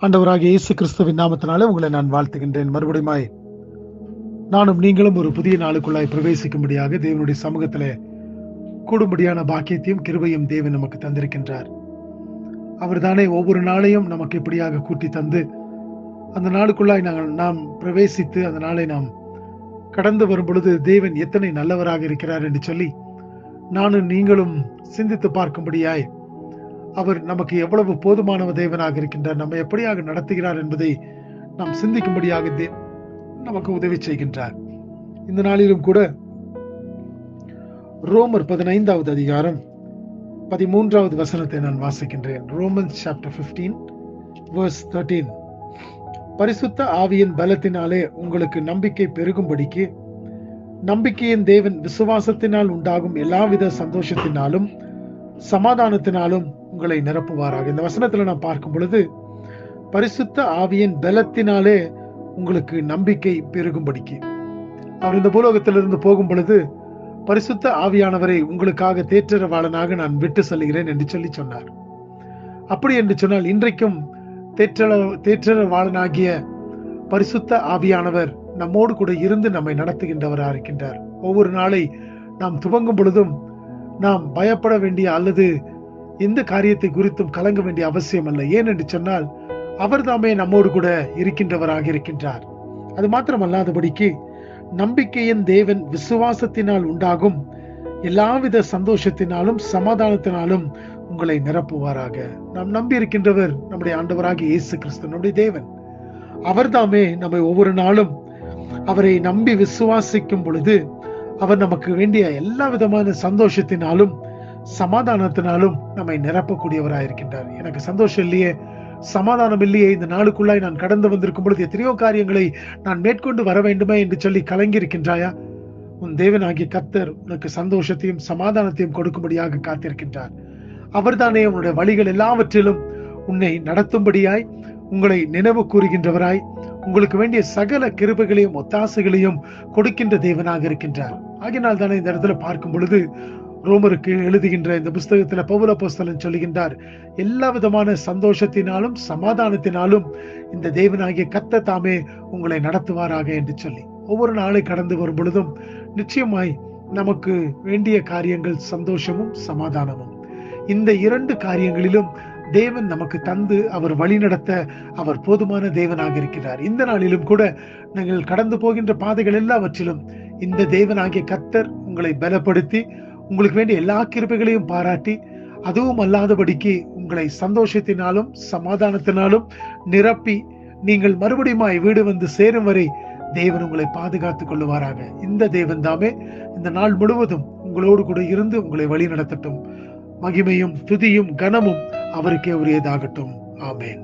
ஆண்டவராகிய இயேசு கிறிஸ்துவின் நாமத்தினாலே உங்களை நான் வாழ்த்துகின்றேன். மறுபடியும் நானும் நீங்களும் ஒரு புதிய நாளுக்குள்ளாய் பிரவேசிக்கும்படியாக தேவனுடைய சமூகத்திலே கூடும்படியான பாக்கியத்தையும் கிருபையும் தேவன் நமக்கு தந்திருக்கின்றார். அவர் தானே ஒவ்வொரு நாளையும் நமக்கு இப்படியாக கூட்டி தந்து அந்த நாளுக்குள்ளாய் நாம் பிரவேசித்து அந்த நாளை நாம் கடந்து வரும் பொழுது தேவன் எத்தனை நல்லவராக இருக்கிறார் என்று சொல்லி நானும் நீங்களும் சிந்தித்து பார்க்கும்படியாய் அவர் நமக்கு எவ்வளவு போதுமானவ தேவனாக இருக்கின்றார், நம்ம எப்படியாக நடத்துகிறார் என்பதை நாம் சிந்திக்கும்படியாக நமக்கு உதவி செய்கின்றார். இந்த நாளிலும் கூட ரோமர் 15வது அதிகாரம் 13வது வசனத்தை நான் வாசிக்கின்றேன். Romans chapter 15 verse 13. பரிசுத்த ஆவியின் பலத்தினாலே உங்களுக்கு நம்பிக்கை பெருகும்படிக்கு நம்பிக்கையின் தேவன் விசுவாசத்தினால் உண்டாகும் எல்லாவித சந்தோஷத்தினாலும் சமாதானத்தினாலும் உங்களை நிரப்புவாராக. இந்த வசனத்துல நான் பார்க்கும் பொழுது பரிசுத்த ஆவியின் பலத்தினாலே உங்களுக்கு நம்பிக்கை பெருகும்படிக்கு, அவர் இந்த பூலோகத்திலிருந்து போகும் பொழுது பரிசுத்த ஆவியானவரை உங்களுக்காக தேற்றரவாளனாக நான் விட்டு செல்கிறேன் என்று சொல்லி சொன்னார். அப்படி என்று சொன்னால் இன்றைக்கும் தேற்றரவாளனாகிய பரிசுத்த ஆவியானவர் நம்மோடு கூட இருந்து நம்மை நடத்துகின்றவராக இருக்கின்றார். ஒவ்வொரு நாளை நாம் துவங்கும் பொழுதும் நாம் பயப்பட வேண்டிய அல்லது எந்த காரியத்தை குறித்தும் கலங்க வேண்டிய அவசியம் அல்ல. ஏன் என்று சொன்னால் அவர் தாமே நம்மோடு கூட இருக்கின்றவராக இருக்கின்றார். அது மாத்திரமல்லாதபடிக்கு நம்பிக்கையின் தேவன் விசுவாசத்தினால் உண்டாகும் எல்லாவித சந்தோஷத்தினாலும் சமாதானத்தினாலும் உங்களை நிரப்புவாராக. நாம் நம்பி இருக்கின்றவர் நம்முடைய ஆண்டவராகிய இயேசு கிறிஸ்து, நம்முடைய தேவன். அவர் தாமே நம்மை ஒவ்வொரு நாளும் அவரை நம்பி விசுவாசிக்கும் பொழுது அவர் நமக்கு வேண்டிய எல்லா விதமான சந்தோஷத்தினாலும் சமாதானத்தினாலும் நம்மை நிரப்பக்கூடியவராயிருக்கின்றார். எனக்கு சந்தோஷம் இல்லையே, சமாதானம் இல்லையே, இந்த நாளுக்குள்ளாய் நான் கடந்து வந்திருக்கும் பொழுது எத்தனையோ காரியங்களை நான் மேற்கொண்டு வர வேண்டுமே என்று சொல்லி கலங்கி இருக்கின்றாயா? உன் தேவனாகிய கர்த்தர் உனக்கு சந்தோஷத்தையும் சமாதானத்தையும் கொடுக்கும்படியாக காத்திருக்கின்றார். அவர்தானே உன்னுடைய வழிகள் எல்லாவற்றிலும் உன்னை நடத்தும்படியாய் உங்களை நினைவு கூறுகின்றவராய் உங்களுக்கு வேண்டிய சகல கிருபைகளையும் ஒத்தாசைகளையும் கொடுக்கின்ற தேவனாக இருக்கின்றார். ஆகினால் தானே இந்த இடத்துல பார்க்கும் பொழுது ரோமருக்கு எழுதுகின்ற இந்த புஸ்தகத்துல பவுல் அப்போஸ்தலன் சொல்லுகின்றார், எல்லா விதமான சந்தோஷத்தினாலும் சமாதானத்தினாலும் இந்த தேவனாகிய கர்த்தர் தாமே உங்களை நடத்துவாராக என்று சொல்லி ஒவ்வொரு நாளை கடந்து வரும் பொழுதும் நிச்சயமாய் நமக்கு வேண்டிய காரியங்கள் சந்தோஷமும் சமாதானமும். இந்த இரண்டு காரியங்களிலும் தேவன் நமக்கு தந்து அவர் வழி நடத்த அவர் போதுமான தேவனாக இருக்கிறார். இந்த நாளிலும் கூட நாங்கள் கடந்து போகின்ற பாதைகள் எல்லாவற்றிலும் இந்த தேவனாகிய கர்த்தர் உங்களை பலப்படுத்தி உங்களுக்கு வேண்டிய எல்லா கிருபைகளையும் பாராட்டி அதுவும் அல்லாதபடிக்கு உங்களை சந்தோஷத்தினாலும் சமாதானத்தினாலும் நிரப்பி நீங்கள் மறுபடியும் வீடு வந்து சேரும் வரை தேவன் உங்களை பாதுகாத்துக் கொள்ளுவாராக. இந்த தேவன் தாமே இந்த நாள் முழுவதும் உங்களோடு கூட இருந்து உங்களை வழி நடத்தட்டும். மகிமையும் துதியும் கனமும் அவருக்கே உரியதாகட்டும். ஆமென்.